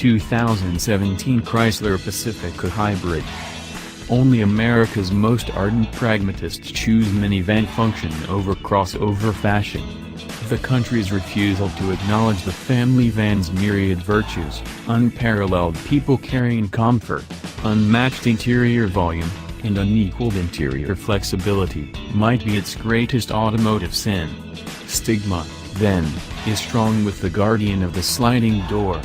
2017 Chrysler Pacifica Hybrid. Only America's most ardent pragmatists choose minivan function over crossover fashion. The country's refusal to acknowledge the family van's myriad virtues, unparalleled people-carrying comfort, unmatched interior volume, and unequaled interior flexibility, might be its greatest automotive sin. Stigma, then, is strong with the guardian of the sliding door.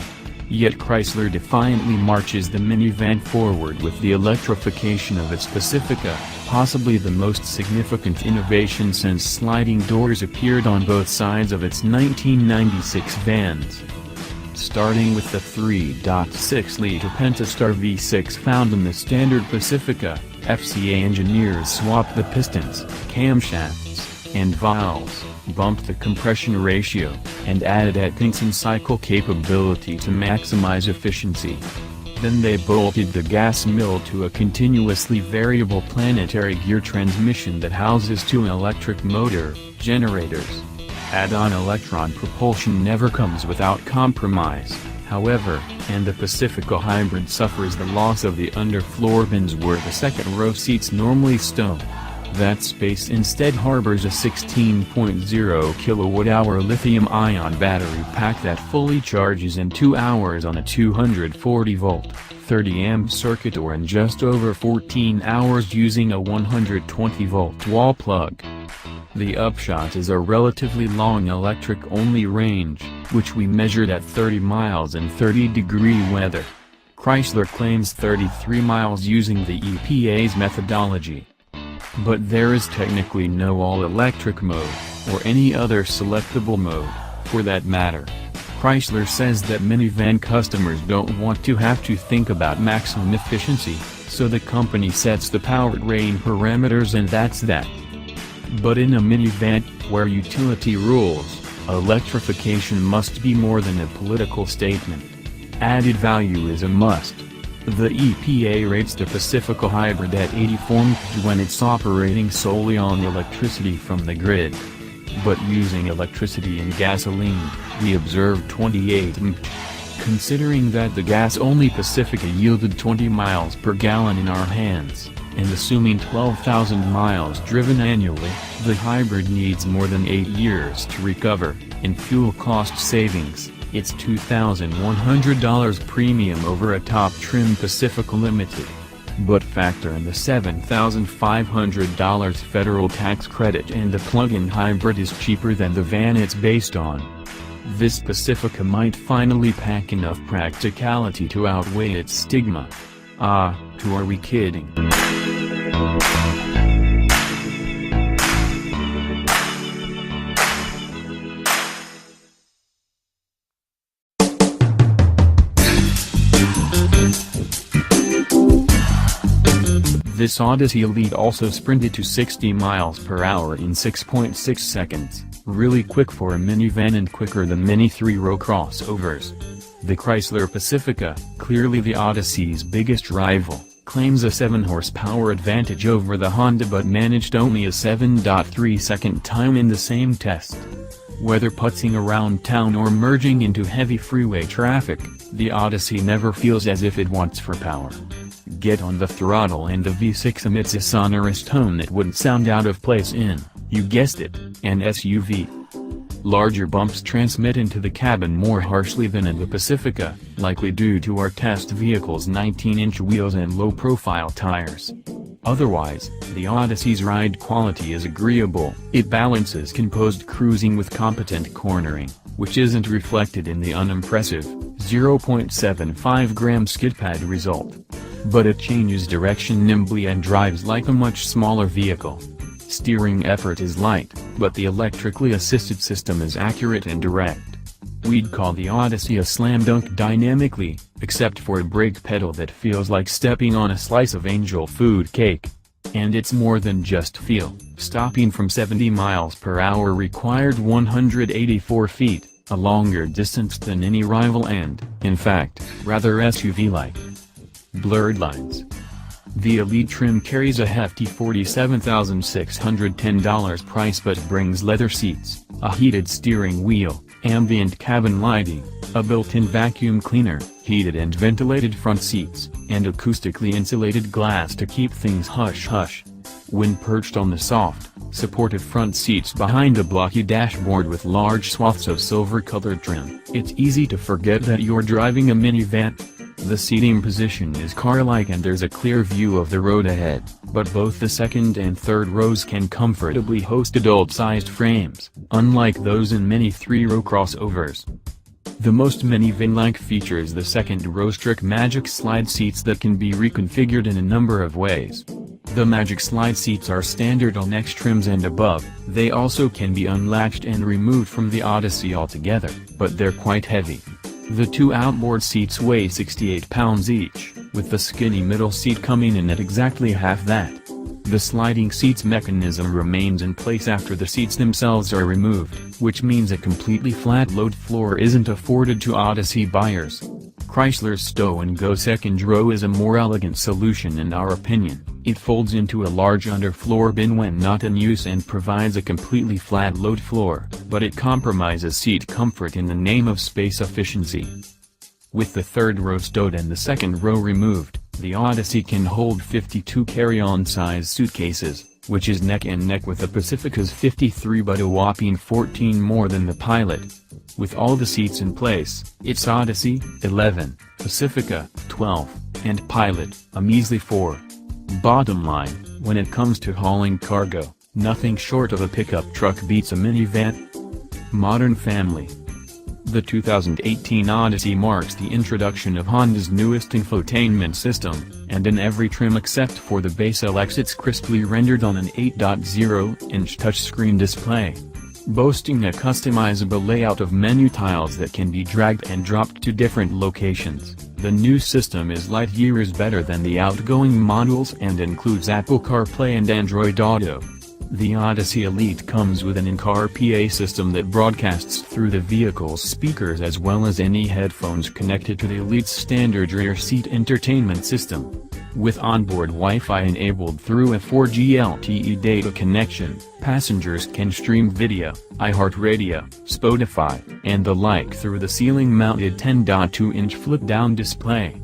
Yet Chrysler defiantly marches the minivan forward with the electrification of its Pacifica, possibly the most significant innovation since sliding doors appeared on both sides of its 1996 vans. Starting with the 3.6-liter Pentastar V6 found in the standard Pacifica, FCA engineers swapped the pistons, camshafts, and valves, bumped the compression ratio, and added Atkinson cycle capability to maximize efficiency. Then they bolted the gas mill to a continuously variable planetary gear transmission that houses two electric motor generators. Add-on electron propulsion never comes without compromise, however, and the Pacifica Hybrid suffers the loss of the underfloor bins where the second-row seats normally stow. That space instead harbors a 16.0 kWh lithium-ion battery pack that fully charges in 2 hours on a 240-volt, 30-amp circuit or in just over 14 hours using a 120-volt wall plug. The upshot is a relatively long electric-only range, which we measured at 30 miles in 30-degree weather. Chrysler claims 33 miles using the EPA's methodology. But there is technically no all-electric mode, or any other selectable mode, for that matter. Chrysler says that minivan customers don't want to have to think about maximum efficiency, so the company sets the powertrain parameters and that's that. But in a minivan, where utility rules, electrification must be more than a political statement. Added value is a must. The EPA rates the Pacifica Hybrid at 84 mpg when it's operating solely on electricity from the grid. But using electricity and gasoline, we observed 28 mpg. Considering that the gas-only Pacifica yielded 20 miles per gallon in our hands, and assuming 12,000 miles driven annually, the hybrid needs more than 8 years to recover, in fuel cost savings. It's $2,100 premium over a top-trim Pacifica Limited. But factor in the $7,500 federal tax credit and the plug-in hybrid is cheaper than the van it's based on. This Pacifica might finally pack enough practicality to outweigh its stigma. Ah, who are we kidding? This Odyssey Elite also sprinted to 60 miles per hour in 6.6 seconds, really quick for a minivan and quicker than many three-row crossovers. The Chrysler Pacifica, clearly the Odyssey's biggest rival, claims a 7-horsepower advantage over the Honda but managed only a 7.3-second time in the same test. Whether putzing around town or merging into heavy freeway traffic, the Odyssey never feels as if it wants for power. Get on the throttle and the V6 emits a sonorous tone that wouldn't sound out of place in, you guessed it, an SUV. Larger bumps transmit into the cabin more harshly than in the Pacifica, likely due to our test vehicle's 19-inch wheels and low-profile tires. Otherwise, the Odyssey's ride quality is agreeable. It balances composed cruising with competent cornering, which isn't reflected in the unimpressive 0.75-gram skid pad result. But it changes direction nimbly and drives like a much smaller vehicle. Steering effort is light, but the electrically assisted system is accurate and direct. We'd call the Odyssey a slam dunk dynamically, except for a brake pedal that feels like stepping on a slice of angel food cake. And it's more than just feel. Stopping from 70 miles per hour required 184 feet, a longer distance than any rival and, in fact, rather SUV-like. Blurred lines. The Elite trim carries a hefty $47,610 price but brings leather seats, a heated steering wheel, ambient cabin lighting, A built-in vacuum cleaner, heated and ventilated front seats, and acoustically insulated glass to keep things hush-hush. When perched on the soft, supportive front seats behind a blocky dashboard with large swaths of silver-colored trim, it's easy to forget that you're driving a minivan. The seating position is car-like and there's a clear view of the road ahead, but both the second and third rows can comfortably host adult-sized frames, unlike those in many three-row crossovers. The most minivan-like feature is the second-row strict Magic Slide seats that can be reconfigured in a number of ways. The Magic Slide seats are standard on X trims and above. They also can be unlatched and removed from the Odyssey altogether, but they're quite heavy. The two outboard seats weigh 68 pounds each, with the skinny middle seat coming in at exactly half that. The sliding seats mechanism remains in place after the seats themselves are removed, which means a completely flat load floor isn't afforded to Odyssey buyers. Chrysler's Stow and Go second row is a more elegant solution in our opinion. It folds into a large underfloor bin when not in use and provides a completely flat load floor, but it compromises seat comfort in the name of space efficiency. With the third row stowed and the second row removed, the Odyssey can hold 52 carry-on size suitcases, which is neck and neck with the Pacifica's 53 but a whopping 14 more than the Pilot. With all the seats in place, it's Odyssey, 11, Pacifica, 12, and Pilot, a measly 4. Bottom line, when it comes to hauling cargo, nothing short of a pickup truck beats a minivan. Modern family. The 2018 Odyssey marks the introduction of Honda's newest infotainment system, and in every trim except for the base LX it's crisply rendered on an 8.0-inch touchscreen display. Boasting a customizable layout of menu tiles that can be dragged and dropped to different locations, the new system is light years better than the outgoing models and includes Apple CarPlay and Android Auto. The Odyssey Elite comes with an in-car PA system that broadcasts through the vehicle's speakers as well as any headphones connected to the Elite's standard rear seat entertainment system. With onboard Wi-Fi enabled through a 4G LTE data connection, passengers can stream video, iHeartRadio, Spotify, and the like through the ceiling-mounted 10.2-inch flip-down display.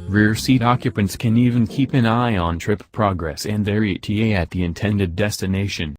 Rear seat occupants can even keep an eye on trip progress and their ETA at the intended destination.